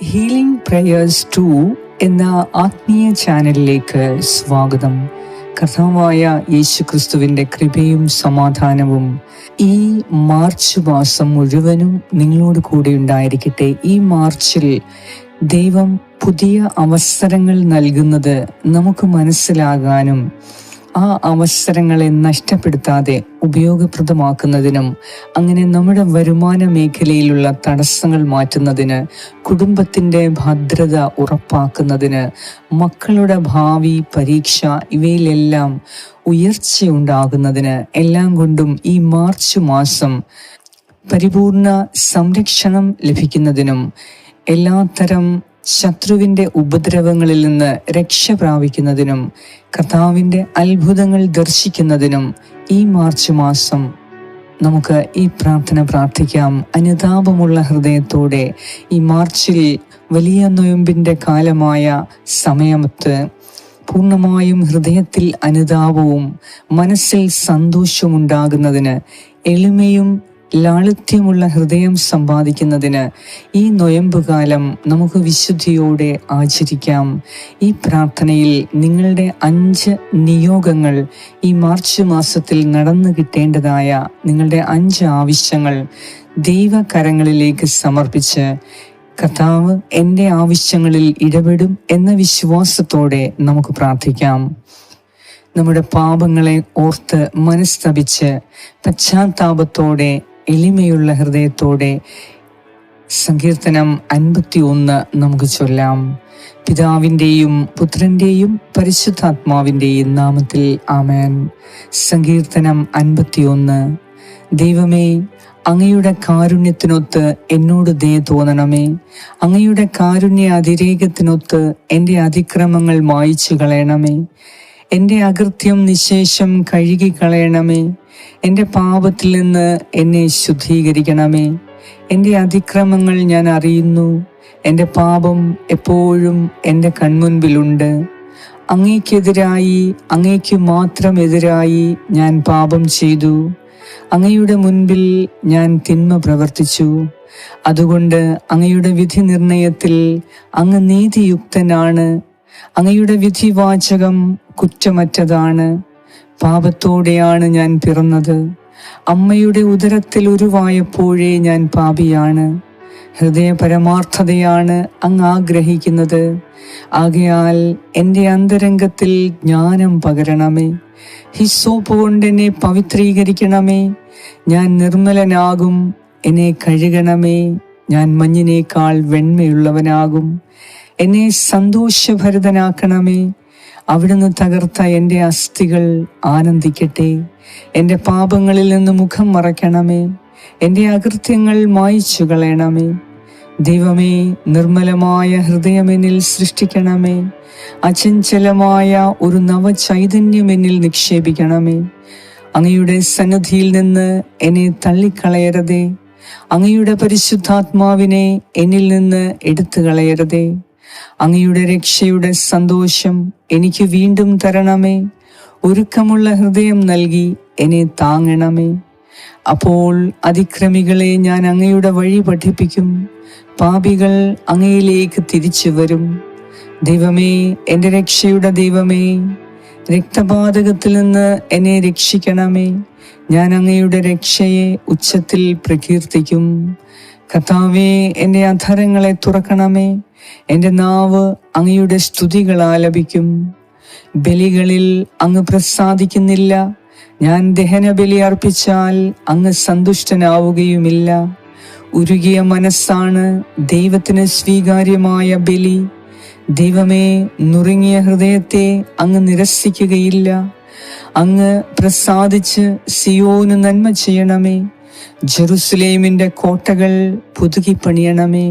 Healing prayers 2 എന്ന ആത്മീയ ചാനലിലേക്ക് സ്വാഗതം. കർത്താവായ യേശുക്രിസ്തുവിൻ്റെ കൃപയും സമാധാനവും ഈ മാർച്ച് മാസം മുഴുവനും നിങ്ങളോട് കൂടെ ഉണ്ടായിരിക്കട്ടെ. ഈ മാർച്ചിൽ ദൈവം പുതിയ അവസരങ്ങൾ നൽകുന്നത് നമുക്ക് മനസ്സിലാകാനും ആ അവസരങ്ങളെ നഷ്ടപ്പെടുത്താതെ ഉപയോഗപ്രദമാക്കുന്നതിനും അങ്ങനെ നമ്മുടെ വരുമാന മേഖലയിലുള്ള തടസ്സങ്ങൾ മാറ്റുന്നതിന്, കുടുംബത്തിൻ്റെ ഭദ്രത ഉറപ്പാക്കുന്നതിന്, മക്കളുടെ ഭാവി പരീക്ഷ ഇവയിലെല്ലാം ഉയർച്ചയുണ്ടാകുന്നതിന് എല്ലാം കൊണ്ടും ഈ മാർച്ച് മാസം പരിപൂർണ സംരക്ഷണം ലഭിക്കുന്നതിനും എല്ലാത്തരം ശത്രുവിൻ്റെ ഉപദ്രവങ്ങളിൽ നിന്ന് രക്ഷ പ്രാപിക്കുന്നതിനും കർത്താവിൻ്റെ അത്ഭുതങ്ങൾ ദർശിക്കുന്നതിനും ഈ മാർച്ച് മാസം നമുക്ക് ഈ പ്രാർത്ഥന പ്രാർത്ഥിക്കാം. അനുതാപമുള്ള ഹൃദയത്തോടെ ഈ മാർച്ചിൽ വലിയ നൊയമ്പിൻ്റെ കാലമായ സമയത്ത് പൂർണ്ണമായും ഹൃദയത്തിൽ അനുതാപവും മനസ്സിൽ സന്തോഷവും ഉണ്ടാകുന്നതിന്, എളിമയും ലാളിത്യമുള്ള ഹൃദയം സമ്പാദിക്കുന്നതിന് ഈ നൊയമ്പുകാലം നമുക്ക് വിശുദ്ധിയോടെ ആചരിക്കാം. ഈ പ്രാർത്ഥനയിൽ നിങ്ങളുടെ 5 നിയോഗങ്ങൾ, ഈ മാർച്ച് മാസത്തിൽ നടന്നു കിട്ടേണ്ടതായ നിങ്ങളുടെ 5 ആവശ്യങ്ങൾ ദൈവകരങ്ങളിലേക്ക് സമർപ്പിച്ച് കർത്താവ് എൻ്റെ ആവശ്യങ്ങളിൽ ഇടപെടും എന്ന വിശ്വാസത്തോടെ നമുക്ക് പ്രാർത്ഥിക്കാം. നമ്മുടെ പാപങ്ങളെ ഓർത്ത് മനസ്തപിച്ച് പശ്ചാത്താപത്തോടെ എളിമയുള്ള ഹൃദയത്തോടെ സങ്കീർത്തനം 51 നമുക്ക് ചൊല്ലാം. പിതാവിൻ്റെയും പുത്രൻ്റെയും പരിശുദ്ധാത്മാവിൻ്റെയും നാമത്തിൽ ആമേൻ. സങ്കീർത്തനം 51. ദൈവമേ, അങ്ങയുടെ കാരുണ്യത്തിനൊത്ത് എന്നോട് ദയ തോന്നണമേ. അങ്ങയുടെ കാരുണ്യ അതിരേകത്തിനൊത്ത് എൻ്റെ അതിക്രമങ്ങൾ മായിച്ചു കളയണമേ. എൻ്റെ അകൃത്യം നിശേഷം കഴുകിക്കളയണമേ. എൻ്റെ പാപത്തിൽ നിന്ന് എന്നെ ശുദ്ധീകരിക്കണമേ. എൻ്റെ അതിക്രമങ്ങൾ ഞാൻ അറിയുന്നു. എൻ്റെ പാപം എപ്പോഴും എൻ്റെ കൺമുൻപിലുണ്ട്. അങ്ങേക്കെതിരായി, അങ്ങേക്ക് മാത്രം എതിരായി ഞാൻ പാപം ചെയ്തു. അങ്ങയുടെ മുൻപിൽ ഞാൻ തിന്മ പ്രവർത്തിച്ചു. അതുകൊണ്ട് അങ്ങയുടെ വിധി നിർണയത്തിൽ അങ്ങ് നീതിയുക്തനാണ്. അങ്ങയുടെ വിധിവാചകം കുറ്റമറ്റതാണ്. പാപത്തോടെയാണ് ഞാൻ പിറന്നത്. അമ്മയുടെ ഉദരത്തിൽ ഉരുവായപ്പോഴേ ഞാൻ പാപിയാണ്. ഹൃദയ പരമാർത്ഥതയാണ് അങ്ങ് ആഗ്രഹിക്കുന്നത്. ആകയാൽ എൻ്റെ അന്തരംഗത്തിൽ ജ്ഞാനം പകരണമേ. ഹിസ്സോപ്പ് കൊണ്ട് എന്നെ പവിത്രീകരിക്കണമേ. ഞാൻ നിർമ്മലനാകും. എന്നെ കഴുകണമേ. ഞാൻ മഞ്ഞിനേക്കാൾ വെണ്മയുള്ളവനാകും. എന്നെ സന്തോഷഭരിതനാക്കണമേ. അവിടുന്ന് തകർത്ത എൻ്റെ അസ്ഥികൾ ആനന്ദിക്കട്ടെ. എൻ്റെ പാപങ്ങളിൽ നിന്ന് മുഖം മറയ്ക്കണമേ. എൻ്റെ അകൃത്യങ്ങൾ മായിച്ചു കളയണമേ. ദൈവമേ, നിർമ്മലമായ ഹൃദയം എന്നിൽ സൃഷ്ടിക്കണമേ. അചഞ്ചലമായ ഒരു നവചൈതന്യം എന്നിൽ നിക്ഷേപിക്കണമേ. അങ്ങയുടെ സന്നിധിയിൽ നിന്ന് എന്നെ തള്ളിക്കളയരുതേ. അങ്ങയുടെ പരിശുദ്ധാത്മാവിനെ എന്നിൽ നിന്ന് എടുത്തു കളയരുതേ. അങ്ങയുടെ രക്ഷയുടെ സന്തോഷം എനിക്ക് വീണ്ടും തരണമേ. ഒരുക്കമുള്ള ഹൃദയം നൽകി എന്നെ താങ്ങണമേ. അപ്പോൾ അതിക്രമികളെ ഞാൻ അങ്ങയുടെ വഴി പഠിപ്പിക്കും. പാപികൾ അങ്ങയിലേക്ക് തിരിച്ചു വരും. ദൈവമേ, എൻ്റെ രക്ഷയുടെ ദൈവമേ, രക്തപാതകത്തിൽ നിന്ന് എന്നെ രക്ഷിക്കണമേ. ഞാൻ അങ്ങയുടെ രക്ഷയെ ഉച്ചത്തിൽ പ്രകീർത്തിക്കും. കർത്താവേ, എൻ്റെ അധരങ്ങളെ തുറക്കണമേ. എൻ്റെ നാവ് അങ്ങയുടെ സ്തുതികൾ ആലപിക്കും. ബലികളിൽ അങ്ങ് പ്രസാദിക്കുന്നില്ല. ഞാൻ ദഹനബലി അർപ്പിച്ചാൽ അങ്ങ് സന്തുഷ്ടനാവുകയുമില്ല. ഉരുകിയ മനസ്സാണ് ദൈവത്തിന് സ്വീകാര്യമായ ബലി. ദൈവമേ, നുറുങ്ങിയ ഹൃദയത്തെ അങ്ങ് നിരസിക്കുകയില്ല. അങ്ങ് പ്രസാദിച്ച് സിയോന് നന്മ ചെയ്യണമേ. ജെറുസലേമിൻ്റെ കോട്ടകൾ പുതുക്കി പണിയണമേ.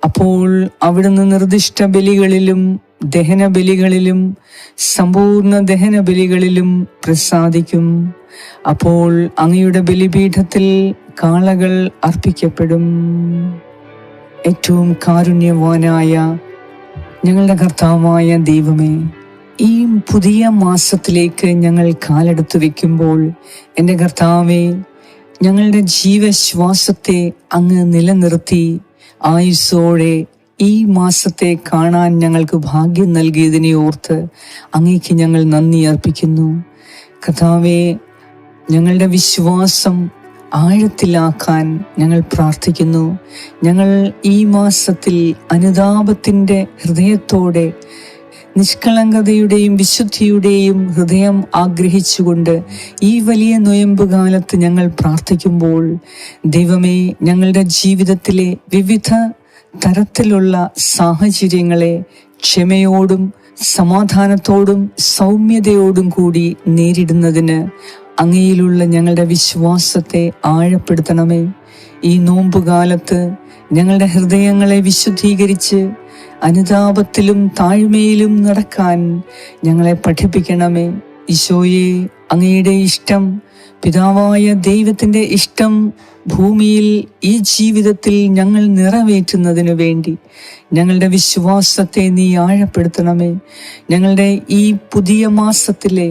അപ്പോൾ അവിടുന്ന് നിർദ്ദിഷ്ട ബലികളിലും ദഹനബലികളിലും സമ്പൂർണ്ണ ദഹനബലികളിലും പ്രസാദിക്കും. അപ്പോൾ അങ്ങയുടെ ബലിപീഠത്തിൽ കാളകൾ അർപ്പിക്കപ്പെടും. ഏറ്റവും കാരുണ്യവാനായ ഞങ്ങളുടെ കർത്താവായ ദൈവമേ, ഈ പുതിയ മാസത്തിലേക്ക് ഞങ്ങൾ കാലെടുത്തു വെക്കുമ്പോൾ എൻ്റെ കർത്താവേ, ഞങ്ങളുടെ ജീവശ്വാസത്തെ അങ്ങ് നിലനിർത്തി ആയുസ്സോടെ ഈ മാസത്തെ കാണാൻ ഞങ്ങൾക്ക് ഭാഗ്യം നൽകിയതിനെ ഓർത്ത് അങ്ങേക്ക് ഞങ്ങൾ നന്ദി അർപ്പിക്കുന്നു. കർത്താവേ, ഞങ്ങളുടെ വിശ്വാസം ആഴത്തിലാക്കാൻ ഞങ്ങൾ പ്രാർത്ഥിക്കുന്നു. ഞങ്ങൾ ഈ മാസത്തിൽ അനുതാപത്തിൻ്റെ ഹൃദയത്തോടെ, നിഷ്കളങ്കതയുടെയും വിശുദ്ധിയുടെയും ഹൃദയം ആഗ്രഹിച്ചുകൊണ്ട് ഈ വലിയ നൊയമ്പുകാലത്ത് ഞങ്ങൾ പ്രാർത്ഥിക്കുമ്പോൾ, ദൈവമേ, ഞങ്ങളുടെ ജീവിതത്തിലെ വിവിധ തരത്തിലുള്ള സാഹചര്യങ്ങളെ ക്ഷമയോടും സമാധാനത്തോടും സൗമ്യതയോടും കൂടി നേരിടുന്നതിന് അങ്ങയിലുള്ള ഞങ്ങളുടെ വിശ്വാസത്തെ ആഴപ്പെടുത്തണമേ. ഈ നോമ്പുകാലത്ത് ഞങ്ങളുടെ ഹൃദയങ്ങളെ വിശുദ്ധീകരിച്ച് അനുതാപത്തിലും താഴ്മയിലും നടക്കാൻ ഞങ്ങളെ പഠിപ്പിക്കണമേ. ഈശോയെ, അങ്ങയുടെ ഇഷ്ടം, പിതാവായ ദൈവത്തിൻ്റെ ഇഷ്ടം ഭൂമിയിൽ ഈ ജീവിതത്തിൽ ഞങ്ങൾ നിറവേറ്റുന്നതിനു വേണ്ടി ഞങ്ങളുടെ വിശ്വാസത്തെ നീ ആഴപ്പെടുത്തണമേ. ഞങ്ങളുടെ ഈ പുതിയ മാസത്തിലെ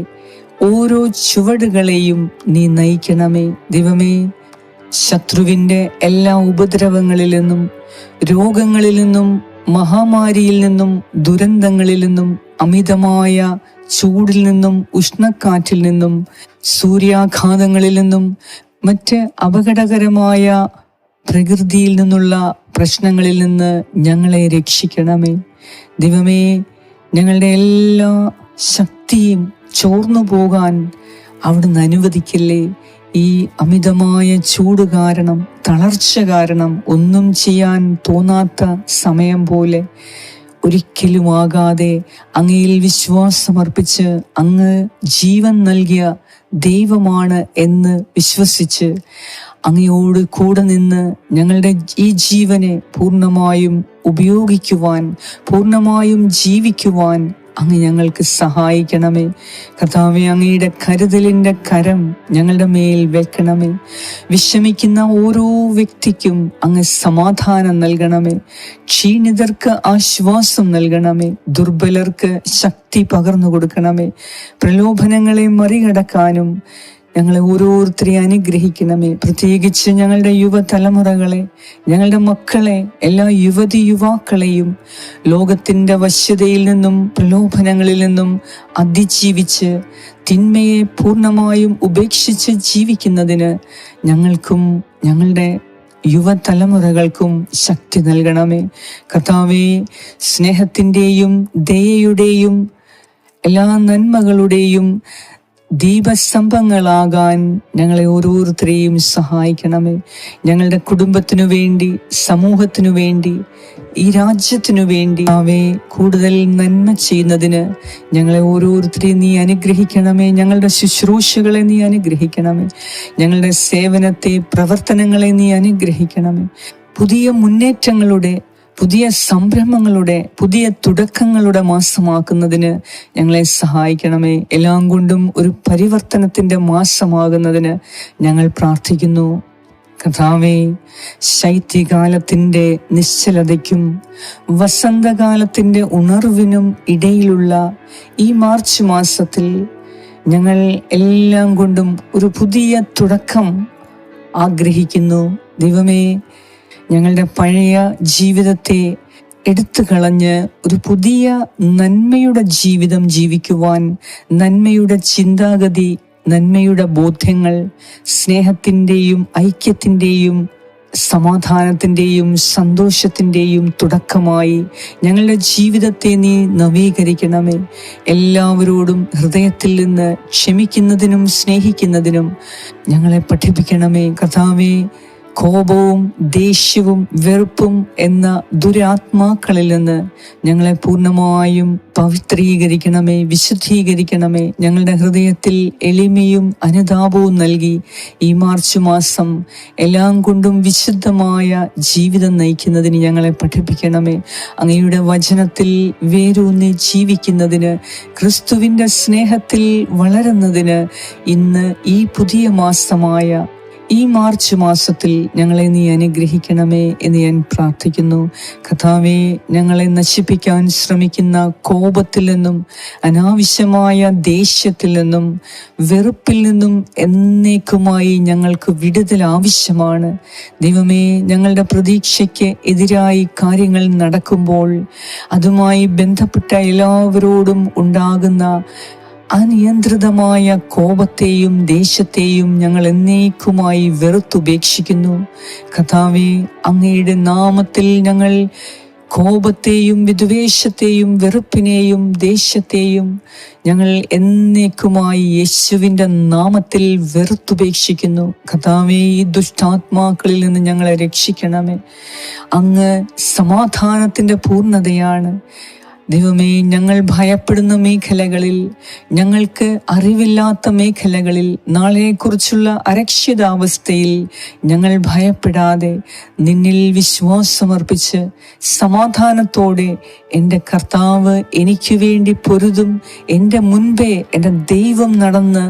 ഓരോ ചുവടുകളെയും നീ നയിക്കണമേ. ദൈവമേ, ശത്രുവിൻ്റെ എല്ലാ ഉപദ്രവങ്ങളിൽ നിന്നും, രോഗങ്ങളിൽ നിന്നും, മഹാമാരിയിൽ നിന്നും, ദുരന്തങ്ങളിൽ നിന്നും, അമിതമായ ചൂടിൽ നിന്നും, ഉഷ്ണക്കാറ്റിൽ നിന്നും, സൂര്യാഘാതങ്ങളിൽ നിന്നും, മറ്റ് അപകടകരമായ പ്രകൃതിയിൽ നിന്നുള്ള പ്രശ്നങ്ങളിൽ നിന്ന് ഞങ്ങളെ രക്ഷിക്കണമേ. ദൈവമേ, ഞങ്ങളുടെ എല്ലാ ശക്തിയും ചോർന്നു പോകാൻ അവിടുന്ന് അനുവദിക്കില്ലേ. ഈ അമിതമായ ചൂട് കാരണം, തളർച്ച കാരണം ഒന്നും ചെയ്യാൻ തോന്നാത്ത സമയം പോലെ ഒരിക്കലുമാകാതെ അങ്ങയിൽ വിശ്വാസമർപ്പിച്ച് അങ്ങ് ജീവൻ നൽകിയ ദൈവമാണ് എന്ന് വിശ്വസിച്ച് അങ്ങയോട് കൂടെ നിന്ന് ഞങ്ങളുടെ ഈ ജീവനെ പൂർണ്ണമായും ഉപയോഗിക്കുവാൻ, പൂർണ്ണമായും ജീവിക്കുവാൻ അങ്ങ് ഞങ്ങൾക്ക് സഹായിക്കണമേ. കർത്താവേ, അങ്ങയുടെ കരുതലിൻ്റെ കരം ഞങ്ങളുടെ മേൽ വെക്കണമേ. വിഷമിക്കുന്ന ഓരോ വ്യക്തിക്കും അങ്ങ് സമാധാനം നൽകണമേ. ക്ഷീണിതർക്ക് ആശ്വാസം നൽകണമേ. ദുർബലർക്ക് ശക്തി പകർന്നു കൊടുക്കണമേ. പ്രലോഭനങ്ങളെ മറികടക്കാനും ഞങ്ങളെ ഓരോരുത്തരെയും അനുഗ്രഹിക്കണമേ. പ്രത്യേകിച്ച് ഞങ്ങളുടെ യുവതലമുറകളെ, ഞങ്ങളുടെ മക്കളെ, എല്ലാ യുവതി യുവാക്കളെയും ലോകത്തിൻ്റെ വശ്യതയിൽ നിന്നും പ്രലോഭനങ്ങളിൽ നിന്നും അതിജീവിച്ച് തിന്മയെ പൂർണ്ണമായും ഉപേക്ഷിച്ച് ജീവിക്കുന്നതിന് ഞങ്ങൾക്കും ഞങ്ങളുടെ യുവതലമുറകൾക്കും ശക്തി നൽകണമേ. കർത്താവേ, സ്നേഹത്തിൻ്റെയും ദയയുടെയും എല്ലാ നന്മകളുടെയും ദീപസ്തംഭങ്ങളാകാൻ ഞങ്ങളെ ഓരോരുത്തരെയും സഹായിക്കണമേ. ഞങ്ങളുടെ കുടുംബത്തിനു വേണ്ടി, സമൂഹത്തിനു വേണ്ടി, ഈ രാജ്യത്തിനു വേണ്ടി കൂടുതൽ നന്മ ചെയ്യുന്നതിന് ഞങ്ങളെ ഓരോരുത്തരെയും നീ അനുഗ്രഹിക്കണമേ. ഞങ്ങളുടെ ശുശ്രൂഷകളെ നീ അനുഗ്രഹിക്കണമേ. ഞങ്ങളുടെ സേവനത്തെ, പ്രവർത്തനങ്ങളെ നീ അനുഗ്രഹിക്കണമേ. പുതിയ മുന്നേറ്റങ്ങളുടെ, പുതിയ സംരംഭങ്ങളുടെ, പുതിയ തുടക്കങ്ങളുടെ മാസമാക്കുന്നതിന് ഞങ്ങളെ സഹായിക്കണമേ. എല്ലാം കൊണ്ടും ഒരു പരിവർത്തനത്തിൻ്റെ മാസമാകുന്നതിന് ഞങ്ങൾ പ്രാർത്ഥിക്കുന്നു. കർത്താവേ, ശൈത്യകാലത്തിൻ്റെ നിശ്ചലതയ്ക്കും വസന്തകാലത്തിൻ്റെ ഉണർവിനും ഇടയിലുള്ള ഈ മാർച്ച് മാസത്തിൽ ഞങ്ങൾ എല്ലാം കൊണ്ടും ഒരു പുതിയ തുടക്കം ആഗ്രഹിക്കുന്നു. ദൈവമേ, ഞങ്ങളുടെ പഴയ ജീവിതത്തെ എടുത്തു കളഞ്ഞ് ഒരു പുതിയ നന്മയുടെ ജീവിതം ജീവിക്കുവാൻ, നന്മയുടെ ചിന്താഗതി, നന്മയുടെ ബോധ്യങ്ങൾ, സ്നേഹത്തിൻ്റെയും ഐക്യത്തിൻ്റെയും സമാധാനത്തിൻ്റെയും സന്തോഷത്തിൻ്റെയും തുടക്കമായി ഞങ്ങളുടെ ജീവിതത്തെ നീ നവീകരിക്കണമേ. എല്ലാവരോടും ഹൃദയത്തിൽ നിന്ന് ക്ഷമിക്കുന്നതിനും സ്നേഹിക്കുന്നതിനും ഞങ്ങളെ പഠിപ്പിക്കണമേ. കർത്താവേ, കോപവും ദേഷ്യവും വെറുപ്പും എന്ന ദുരാത്മാക്കളിൽ നിന്ന് ഞങ്ങളെ പൂർണ്ണമായും പവിത്രീകരിക്കണമേ, വിശുദ്ധീകരിക്കണമേ. ഞങ്ങളുടെ ഹൃദയത്തിൽ എളിമയും അനുതാപവും നൽകി ഈ മാർച്ച് മാസം എല്ലാം കൊണ്ടും വിശുദ്ധമായ ജീവിതം നയിക്കുന്നതിന് ഞങ്ങളെ പഠിപ്പിക്കണമേ. അങ്ങയുടെ വചനത്തിൽ വേരൂന്നി ജീവിക്കുന്നതിന്, ക്രിസ്തുവിൻ്റെ സ്നേഹത്തിൽ വളരുന്നതിന് ഇന്ന് ഈ പുതിയ മാസമായ ഈ മാർച്ച് മാസത്തിൽ ഞങ്ങളെ നീ അനുഗ്രഹിക്കണമേ എന്ന് ഞാൻ പ്രാർത്ഥിക്കുന്നു. കർത്താവേ, ഞങ്ങളെ നശിപ്പിക്കാൻ ശ്രമിക്കുന്ന കോപത്തിൽ നിന്നും, അനാവശ്യമായ ദേഷ്യത്തിൽ നിന്നും, വെറുപ്പിൽ നിന്നും എന്നേക്കുമായി ഞങ്ങൾക്ക് വിടുതൽ ആവശ്യമാണ്. ദൈവമേ, ഞങ്ങളുടെ പ്രതീക്ഷയ്ക്ക് എതിരായി കാര്യങ്ങൾ നടക്കുമ്പോൾ അതുമായി ബന്ധപ്പെട്ട എല്ലാവരോടും ഉണ്ടാകുന്ന അനിയന്ത്രിതമായ കോപത്തെയും ദേഷ്യത്തെയും ഞങ്ങൾ എന്നേക്കുമായി വെറുത്തുപേക്ഷിക്കുന്നു. കർത്താവേ, അങ്ങയുടെ നാമത്തിൽ ഞങ്ങൾ കോപത്തെയും വിദ്വേഷത്തെയും വെറുപ്പിനെയും ദേഷ്യത്തെയും ഞങ്ങൾ എന്നേക്കുമായി യേശുവിൻ്റെ നാമത്തിൽ വെറുത്തുപേക്ഷിക്കുന്നു. കർത്താവേ, ഈ ദുഷ്ടാത്മാക്കളിൽ നിന്ന് ഞങ്ങളെ രക്ഷിക്കണമേ. അങ്ങ് സമാധാനത്തിൻ്റെ പൂർണ്ണതയാണ്. ദൈവമേ, ഞങ്ങൾ ഭയപ്പെടുന്ന മേഖലകളിൽ, ഞങ്ങൾക്ക് അറിവില്ലാത്ത മേഖലകളിൽ, നാളെക്കുറിച്ചുള്ള അരക്ഷിതാവസ്ഥയിൽ ഞങ്ങൾ ഭയപ്പെടാതെ നിന്നിൽ വിശ്വാസമർപ്പിച്ച് സമാധാനത്തോടെ എൻ്റെ കർത്താവ് എനിക്ക് വേണ്ടി പൊരുതും, എൻ്റെ മുൻപേ എൻ്റെ ദൈവം നടന്ന്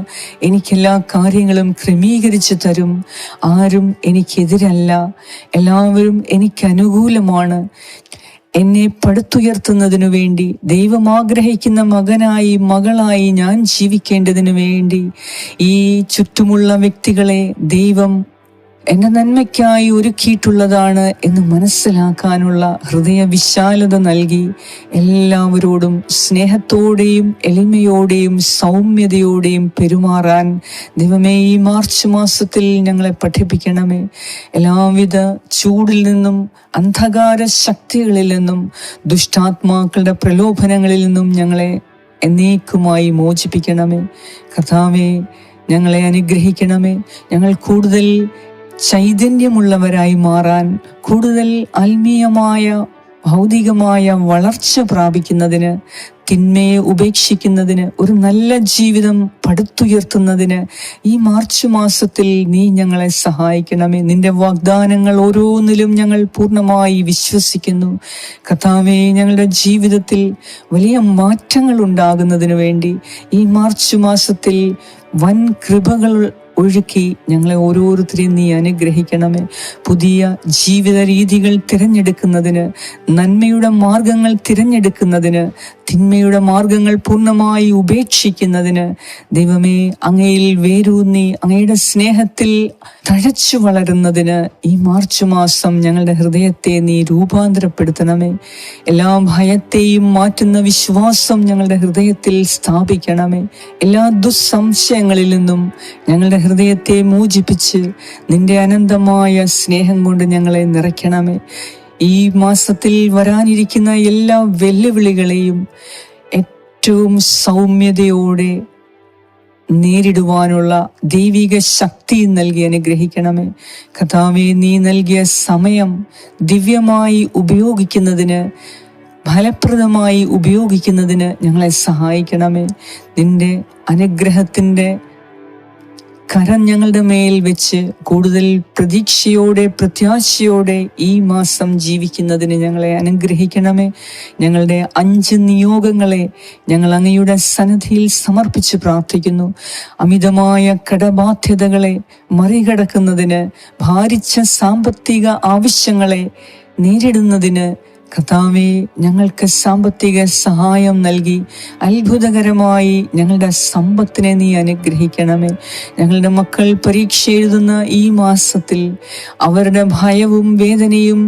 എനിക്കെല്ലാ കാര്യങ്ങളും ക്രമീകരിച്ചു തരും. ആരും എനിക്കെതിരല്ല, എല്ലാവരും എനിക്ക് അനുകൂലമാണ്. എന്നെ പടുത്തുയർത്തുന്നതിനു വേണ്ടി, ദൈവം ആഗ്രഹിക്കുന്ന മകനായി മകളായി ഞാൻ ജീവിക്കേണ്ടതിനു വേണ്ടി ഈ ചുറ്റുമുള്ള വ്യക്തികളെ ദൈവം എൻ്റെ നന്മയ്ക്കായി ഒരുക്കിയിട്ടുള്ളതാണ് എന്ന് മനസ്സിലാക്കാനുള്ള ഹൃദയ വിശാലത നൽകി എല്ലാവരോടും സ്നേഹത്തോടെയും എളിമയോടെയും സൗമ്യതയോടെയും പെരുമാറാൻ ദൈവമേ ഈ മാർച്ച് മാസത്തിൽ ഞങ്ങളെ പഠിപ്പിക്കണമേ. എല്ലാവിധ ചൂടിൽ നിന്നും, അന്ധകാര ശക്തികളിൽ നിന്നും, ദുഷ്ടാത്മാക്കളുടെ പ്രലോഭനങ്ങളിൽ നിന്നും ഞങ്ങളെ എന്നേക്കുമായി മോചിപ്പിക്കണമേ. കർത്താവേ, ഞങ്ങളെ അനുഗ്രഹിക്കണമേ. ഞങ്ങൾ കൂടുതൽ ചൈതന്യമുള്ളവരായി മാറാൻ, കൂടുതൽ ആത്മീയമായ ഭൗതികമായ വളർച്ച പ്രാപിക്കുന്നതിന്, തിന്മയെ ഉപേക്ഷിക്കുന്നതിന്, ഒരു നല്ല ജീവിതം പടുത്തുയർത്തുന്നതിന് ഈ മാർച്ച് മാസത്തിൽ നീ ഞങ്ങളെ സഹായിക്കണമേ. നിന്റെ വാഗ്ദാനങ്ങൾ ഓരോന്നിലും ഞങ്ങൾ പൂർണ്ണമായി വിശ്വസിക്കുന്നു. കർത്താവേ, ഞങ്ങളുടെ ജീവിതത്തിൽ വലിയ മാറ്റങ്ങൾ ഉണ്ടാകുന്നതിന് വേണ്ടി ഈ മാർച്ച് മാസത്തിൽ വൻ കൃപകൾ ഒഴുക്കി ഞങ്ങളെ ഓരോരുത്തരെയും നീ അനുഗ്രഹിക്കണമേ. പുതിയ ജീവിത രീതികൾ തിരഞ്ഞെടുക്കുന്നതിന്, നന്മയുടെ മാർഗങ്ങൾ തിരഞ്ഞെടുക്കുന്നതിന്, തിന്മയുടെ മാർഗങ്ങൾ പൂർണ്ണമായി ഉപേക്ഷിക്കുന്നതിന് ദൈവമേ, അങ്ങയിൽ വേരൂന്നി അങ്ങയുടെ സ്നേഹത്തിൽ തഴച്ചു വളരുന്നതിന് ഈ മാർച്ച് മാസം ഞങ്ങളുടെ ഹൃദയത്തെ നീ രൂപാന്തരപ്പെടുത്തണമേ. എല്ലാ ഭയത്തെയും മാറ്റുന്ന വിശ്വാസം ഞങ്ങളുടെ ഹൃദയത്തിൽ സ്ഥാപിക്കണമേ. എല്ലാ ദുസ്സംശയങ്ങളിൽ നിന്നും ഞങ്ങളുടെ ഹൃദയത്തെ മോചിപ്പിച്ച് നിന്റെ അനന്തമായ സ്നേഹം കൊണ്ട് ഞങ്ങളെ നിറയ്ക്കണമേ. ഈ മാസത്തിൽ വരാനിരിക്കുന്ന എല്ലാ വെല്ലുവിളികളെയും ഏറ്റവും സൗമ്യതയോടെ നേരിടുവാനുള്ള ദൈവിക ശക്തി നൽകി അനുഗ്രഹിക്കണമേ. കർത്താവേ, നീ നൽകിയ സമയം ദിവ്യമായി ഉപയോഗിക്കുന്നതിന്, ഫലപ്രദമായി ഉപയോഗിക്കുന്നതിന് ഞങ്ങളെ സഹായിക്കണമേ. നിന്റെ അനുഗ്രഹത്തിൻ്റെ കരം ഞങ്ങളുടെ മേൽ വെച്ച് കൂടുതൽ പ്രതീക്ഷയോടെ, പ്രത്യാശയോടെ ഈ മാസം ജീവിക്കുന്നതിന് ഞങ്ങളെ അനുഗ്രഹിക്കണമേ. ഞങ്ങളുടെ 5 നിയോഗങ്ങളെ ഞങ്ങൾ അങ്ങയുടെ സന്നിധിയിൽ സമർപ്പിച്ച് പ്രാർത്ഥിക്കുന്നു. അമിതമായ കടബാധ്യതകളെ മറികടക്കുന്നതിന്, ഭാരിച്ച സാമ്പത്തിക ആവശ്യങ്ങളെ നേരിടുന്നതിന് കർത്താവേ, ഞങ്ങൾക്ക് സാമ്പത്തിക സഹായം നൽകി അത്ഭുതകരമായി ഞങ്ങളുടെ സമ്പത്തിനെ നീ അനുഗ്രഹിക്കണമേ. ഞങ്ങളുടെ മക്കൾ പരീക്ഷ എഴുതുന്ന ഈ മാസത്തിൽ അവരുടെ ഭയവും വേദനയും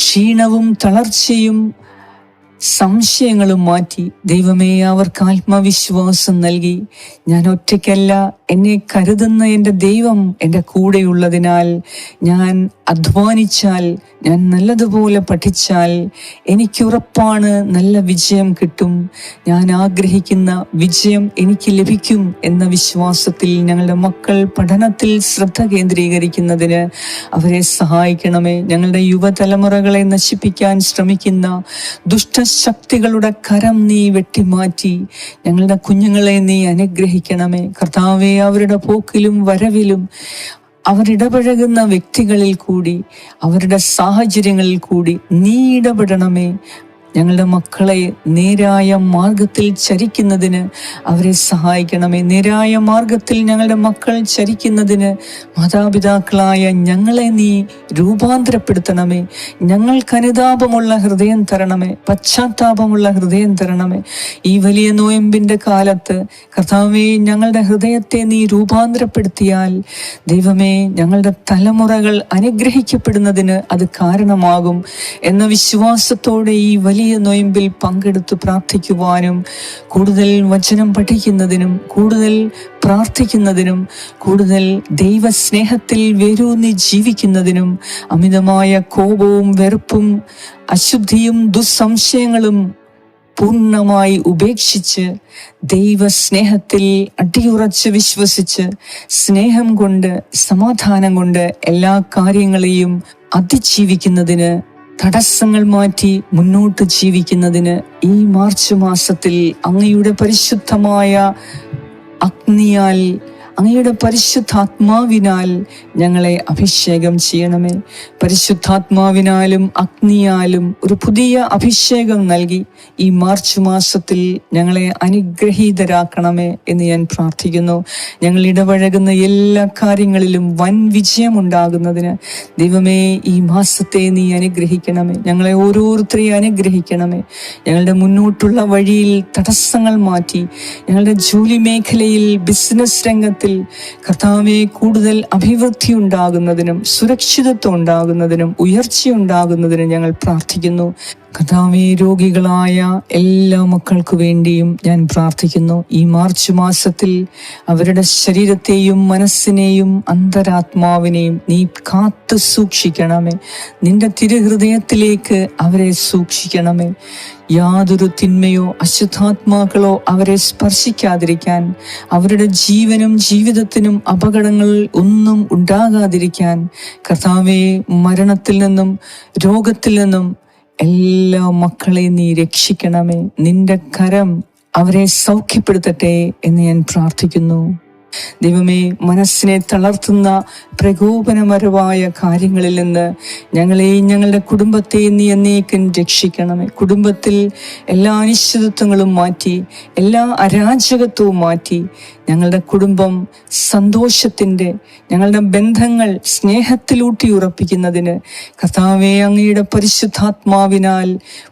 ക്ഷീണവും തളർച്ചയും സംശയങ്ങളും മാറ്റി ദൈവമേ, അവർക്ക് ആത്മവിശ്വാസം നൽകി. ഞാൻ ഒറ്റയ്ക്കല്ല, എന്നെ കരുതുന്ന എൻ്റെ ദൈവം എൻ്റെ കൂടെയുള്ളതിനാൽ ഞാൻ അധ്വാനിച്ചാൽ, ഞാൻ നല്ലതുപോലെ പഠിച്ചാൽ എനിക്കുറപ്പാണ് നല്ല വിജയം കിട്ടും. ഞാൻ ആഗ്രഹിക്കുന്ന വിജയം എനിക്ക് ലഭിക്കും എന്ന വിശ്വാസത്തിൽ ഞങ്ങളുടെ മക്കൾ പഠനത്തിൽ ശ്രദ്ധ കേന്ദ്രീകരിക്കുന്നതിന് അവരെ സഹായിക്കണമേ. ഞങ്ങളുടെ യുവതലമുറകളെ നശിപ്പിക്കാൻ ശ്രമിക്കുന്ന ദുഷ്ടശക്തികളുടെ കരം നീ വെട്ടിമാറ്റി ഞങ്ങളുടെ കുഞ്ഞുങ്ങളെ നീ അനുഗ്രഹിക്കണമേ. കർത്താവേ, അവരുടെ പോക്കിലും വരവിലും, അവരിടപഴകുന്ന വ്യക്തികളിൽ കൂടി, അവരുടെ സാഹചര്യങ്ങളിൽ കൂടി നീ ഇടപെടണമേ. ഞങ്ങളുടെ മക്കളെ നേരായ മാർഗത്തിൽ ചരിക്കുന്നതിന് അവരെ സഹായിക്കണമേ. നേരായ മാർഗത്തിൽ ഞങ്ങളുടെ മക്കൾ ചരിക്കുന്നതിന് മാതാപിതാക്കളായ ഞങ്ങളെ നീ രൂപാന്തരപ്പെടുത്തണമേ. ഞങ്ങൾക്ക് അനുതാപമുള്ള ഹൃദയം തരണമേ, പശ്ചാത്താപമുള്ള ഹൃദയം തരണമേ. ഈ വലിയ നോയമ്പിൻ്റെ കാലത്ത് കർത്താവേ, ഞങ്ങളുടെ ഹൃദയത്തെ നീ രൂപാന്തരപ്പെടുത്തിയാൽ ദൈവമേ, ഞങ്ങളുടെ തലമുറകൾ അനുഗ്രഹിക്കപ്പെടുന്നതിന് അത് കാരണമാകും എന്ന വിശ്വാസത്തോടെ ഈ വലിയ നോയമ്പിൽ പങ്കെടുത്ത് പ്രാർത്ഥിക്കുവാനും കൂടുതൽ വചനം പഠിക്കുന്നതിനും കൂടുതൽ പ്രാർത്ഥിക്കുന്നതിനും കൂടുതൽ ദൈവസ്നേഹത്തിൽ വേരൂന്നി ജീവിക്കുന്നതിനും അമിതമായ കോപവും വെറുപ്പും അശുദ്ധിയും ദുസ്സംശയങ്ങളും പൂർണ്ണമായി ഉപേക്ഷിച്ച് ദൈവസ്നേഹത്തിൽ അടിയുറച്ച് വിശ്വസിച്ച് സ്നേഹം കൊണ്ട് സമാധാനം കൊണ്ട് എല്ലാ കാര്യങ്ങളെയും അതിജീവിക്കുന്നതിന്, തടസ്സങ്ങൾ മാറ്റി മുന്നോട്ട് ജീവിക്കുന്നതിന് ഈ മാർച്ച് മാസത്തിൽ അങ്ങയുടെ പരിശുദ്ധമായ അഗ്നിയാൽ, അങ്ങയുടെ പരിശുദ്ധാത്മാവിനാൽ ഞങ്ങളെ അഭിഷേകം ചെയ്യണമേ. പരിശുദ്ധാത്മാവിനാലും അഗ്നിയാലും ഒരു പുതിയ അഭിഷേകം നൽകി ഈ മാർച്ച് മാസത്തിൽ ഞങ്ങളെ അനുഗ്രഹീതരാക്കണമേ എന്ന് ഞാൻ പ്രാർത്ഥിക്കുന്നു. ഞങ്ങൾ ഇടപഴകുന്ന എല്ലാ കാര്യങ്ങളിലും വൻ വിജയമുണ്ടാകുന്നതിന് ദൈവമേ, ഈ മാസത്തെ നീ അനുഗ്രഹിക്കണമേ. ഞങ്ങളെ ഓരോരുത്തരെയും അനുഗ്രഹിക്കണമേ. ഞങ്ങളുടെ മുന്നോട്ടുള്ള വഴിയിൽ തടസ്സങ്ങൾ മാറ്റി ഞങ്ങളുടെ ജോലി മേഖലയിൽ, ബിസിനസ് രംഗത്ത് കർത്താവെ കൂടുതൽ അഭിവൃദ്ധി ഉണ്ടാകുന്നതിനും സുരക്ഷിതത്വം ഉണ്ടാകുന്നതിനും ഉയർച്ചയുണ്ടാകുന്നതിനും ഞങ്ങൾ പ്രാർത്ഥിക്കുന്നു. കർത്താവേ, രോഗികളായ എല്ലാ മക്കൾക്ക് വേണ്ടിയും ഞാൻ പ്രാർത്ഥിക്കുന്നു. ഈ മാർച്ച് മാസത്തിൽ അവരുടെ ശരീരത്തെയും മനസ്സിനെയും അന്തരാത്മാവിനെയും നീ കാത്തു സൂക്ഷിക്കണമേ. നിന്റെ തിരുഹൃദയത്തിലേക്ക് അവരെ സൂക്ഷിക്കണമേ. യാതൊരു തിന്മയോ അശുദ്ധാത്മാക്കളോ അവരെ സ്പർശിക്കാതിരിക്കാൻ, അവരുടെ ജീവനും ജീവിതത്തിനും അപകടങ്ങൾ ഒന്നും ഉണ്ടാകാതിരിക്കാൻ കർത്താവേ, മരണത്തിൽ നിന്നും രോഗത്തിൽ നിന്നും എല്ലാ മക്കളെയും നീ രക്ഷിക്കണമേ. നിന്റെ കരം അവരെ സൗഖ്യപ്പെടുത്തട്ടെ എന്ന് ഞാൻ പ്രാർത്ഥിക്കുന്നു. ദൈവമേ, മനസ്സിനെ തളർത്തുന്ന പ്രകോപനപരമായ കാര്യങ്ങളിൽ നിന്ന് ഞങ്ങളെയും ഞങ്ങളുടെ കുടുംബത്തെയും നീ എന്നേക്കും രക്ഷിക്കണമേ. കുടുംബത്തിൽ എല്ലാ അനിശ്ചിതത്വങ്ങളും മാറ്റി, എല്ലാ അരാജകത്വവും മാറ്റി ഞങ്ങളുടെ കുടുംബം സന്തോഷത്തിൻ്റെ, ഞങ്ങളുടെ ബന്ധങ്ങൾ സ്നേഹത്തിലൂട്ടി ഉറപ്പിക്കുന്നതിന് കർത്താവേ, അങ്ങയുടെ പരിശുദ്ധാത്മാവിനാൽ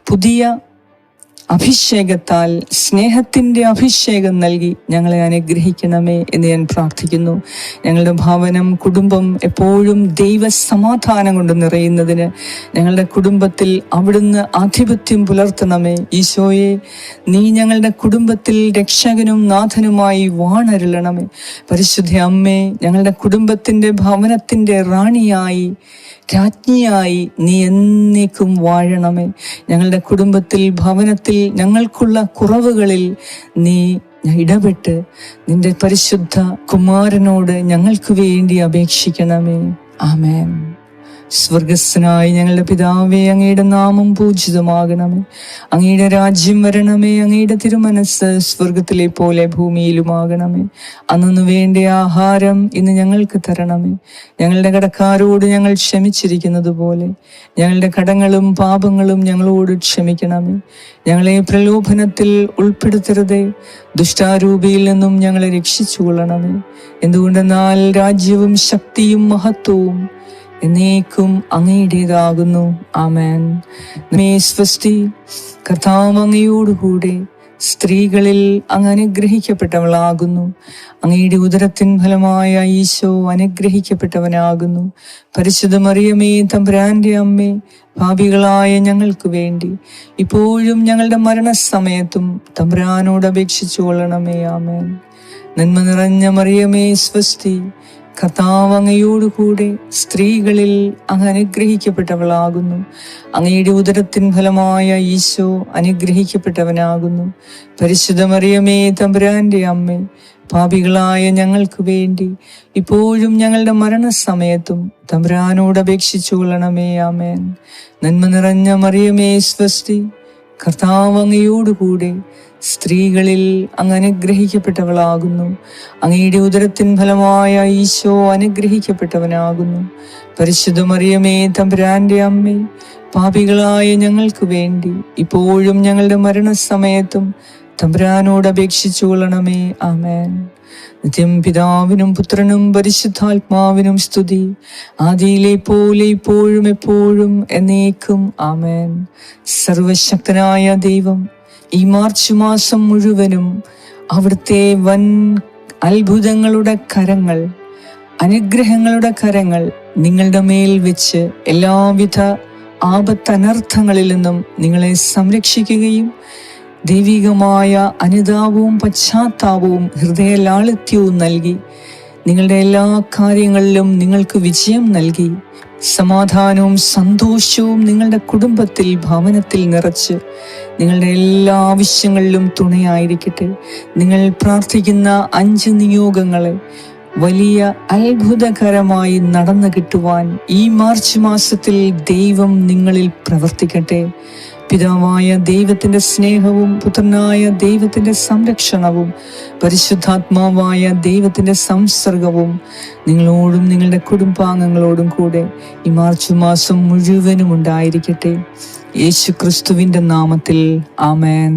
പുതിയ അഭിഷേകത്താൽ സ്നേഹത്തിൻ്റെ അഭിഷേകം നൽകി ഞങ്ങളെ അനുഗ്രഹിക്കണമേ എന്ന് ഞാൻ പ്രാർത്ഥിക്കുന്നു. ഞങ്ങളുടെ ഭവനം, കുടുംബം എപ്പോഴും ദൈവ സമാധാനം കൊണ്ട് നിറയുന്നതിന് ഞങ്ങളുടെ കുടുംബത്തിൽ അവിടുന്ന് ആധിപത്യം പുലർത്തണമേ. ഈശോയെ, നീ ഞങ്ങളുടെ കുടുംബത്തിൽ രക്ഷകനും നാഥനുമായി വാണരുളണമേ. പരിശുദ്ധ അമ്മേ, ഞങ്ങളുടെ കുടുംബത്തിൻ്റെ, ഭവനത്തിൻ്റെ റാണിയായി, രാജ്ഞിയായി നീ എന്നേക്കും വാഴണമേ. ഞങ്ങളുടെ കുടുംബത്തിൽ, ഭവനത്തിൽ ഞങ്ങൾക്കുള്ള കുറവുകളിൽ നീ ഇടപെട്ട് നിന്റെ പരിശുദ്ധ കുമാരനോട് ഞങ്ങൾക്ക് വേണ്ടി അപേക്ഷിക്കണമേ. ആമേൻ. സ്വർഗസ്ഥനായ ഞങ്ങളുടെ പിതാവേ, അങ്ങയുടെ നാമം പൂജിതമാകണമേ. അങ്ങയുടെ രാജ്യം വരണമേ. അങ്ങയുടെ തിരുമനസ് സ്വർഗത്തിലെ പോലെ ഭൂമിയിലുമാകണമേ. അന്നു വേണ്ട ആഹാരം ഇന്ന് ഞങ്ങൾക്ക് തരണമേ. ഞങ്ങളുടെ കടക്കാരോട് ഞങ്ങൾ ക്ഷമിച്ചിരിക്കുന്നത് പോലെ ഞങ്ങളുടെ കടങ്ങളും പാപങ്ങളും ഞങ്ങളോട് ക്ഷമിക്കണമേ. ഞങ്ങളെ പ്രലോഭനത്തിൽ ഉൾപ്പെടുത്തരുതേ, ദുഷ്ടാരൂപിയിൽ നിന്നും ഞങ്ങളെ രക്ഷിച്ചുകൊള്ളണമേ. എന്തുകൊണ്ടെന്നാൽ രാജ്യവും ശക്തിയും മഹത്വവും എന്നേക്കും അങ്ങയുടേതാകുന്നു. ആമേൻ. സ്വസ്തി. കർത്താവ് അങ്ങയോടുകൂടെ സ്ത്രീകളിൽ അങ്ങ് അനുഗ്രഹിക്കപ്പെട്ടവളാകുന്നു. അങ്ങയുടെ ഉദരത്തിൻ ഫലമായ ഈശോ അനുഗ്രഹിക്കപ്പെട്ടവനാകുന്നു. പരിശുദ്ധ മറിയമേ, തമ്പുരാന്റെ അമ്മേ, പാപികളായ ഞങ്ങൾക്ക് വേണ്ടി ഇപ്പോഴും ഞങ്ങളുടെ മരണസമയത്തും തമ്പുരാനോട് അപേക്ഷിച്ചു കൊള്ളണമേ. ആമേൻ. നന്മ നിറഞ്ഞ മറിയമേ, സ്വസ്തി. കർത്താവ് അങ്ങയോടുകൂടെ സ്ത്രീകളിൽ അങ്ങ് അനുഗ്രഹിക്കപ്പെട്ടവളാകുന്നു. അങ്ങയുടെ ഉദരത്തിൻ ഫലമായ ഈശോ അനുഗ്രഹിക്കപ്പെട്ടവനാകുന്നു. പരിശുദ്ധ മറിയമേ, തമ്പുരാന്റെ അമ്മേ, പാപികളായ ഞങ്ങൾക്ക് വേണ്ടി ഇപ്പോഴും ഞങ്ങളുടെ മരണസമയത്തും തമ്പുരാനോട് അപേക്ഷിച്ചു കൊള്ളണമേ. ആമേൻ. നന്മ നിറഞ്ഞ മറിയമേ, സ്വസ്തി. കർത്താവ് അങ്ങയോടുകൂടെ സ്ത്രീകളിൽ അങ്ങ് അനുഗ്രഹിക്കപ്പെട്ടവളാകുന്നു. അങ്ങയുടെ ഉദരത്തിൻ ഫലമായ ഈശോ അനുഗ്രഹിക്കപ്പെട്ടവനാകുന്നു. പരിശുദ്ധ മറിയമേ, തമ്പുരാന്റെ അമ്മേ, പാപികളായ ഞങ്ങൾക്ക് വേണ്ടി ഇപ്പോഴും ഞങ്ങളുടെ മരണസമയത്തും തമ്പുരാനോട് അപേക്ഷിച്ചു കൊള്ളണമേ. ആമേൻ. നിത്യം പിതാവിനും പുത്രനും പരിശുദ്ധാത്മാവിനും സ്തുതി, ആദിയിലെ പോലെ ഇപ്പോഴും എപ്പോഴും എന്നേക്കും. ആമേൻ. സർവശക്തനായ ദൈവം ഈ മാർച്ച് മാസം മുഴുവനും അവിടുത്തെ വൻ അത്ഭുതങ്ങളുടെ കരങ്ങൾ, അനുഗ്രഹങ്ങളുടെ കരങ്ങൾ നിങ്ങളുടെ മേൽ വെച്ച് എല്ലാവിധ ആപത്തനർത്ഥങ്ങളിൽ നിന്നും നിങ്ങളെ സംരക്ഷിക്കുകയും ദൈവികമായ അനുതാപവും പശ്ചാത്താപവും ഹൃദയലാളിത്യവും നൽകി നിങ്ങളുടെ എല്ലാ കാര്യങ്ങളിലും നിങ്ങൾക്ക് വിജയം നൽകി സമാധാനവും സന്തോഷവും നിങ്ങളുടെ കുടുംബത്തിൽ, ഭവനത്തിൽ നിറച്ച് നിങ്ങളുടെ എല്ലാ ആവശ്യങ്ങളിലും തുണയായിരിക്കട്ടെ. നിങ്ങൾ പ്രാർത്ഥിക്കുന്ന 5 നിയോഗങ്ങളെ വലിയ അത്ഭുതകരമായി നടന്നു കിട്ടുവാൻ ഈ മാർച്ച് മാസത്തിൽ ദൈവം നിങ്ങളിൽ പ്രവർത്തിക്കട്ടെ. പിതാവായ ദൈവത്തിന്റെ സ്നേഹവും പുത്രനായ ദൈവത്തിന്റെ സംരക്ഷണവും പരിശുദ്ധാത്മാവായ ദൈവത്തിന്റെ സംസർഗവും നിങ്ങളോടും നിങ്ങളുടെ കുടുംബാംഗങ്ങളോടും കൂടെ ഈ മാർച്ച് മാസം മുഴുവനും ഉണ്ടായിരിക്കട്ടെ. യേശു ക്രിസ്തുവിന്റെ നാമത്തിൽ ആമേൻ.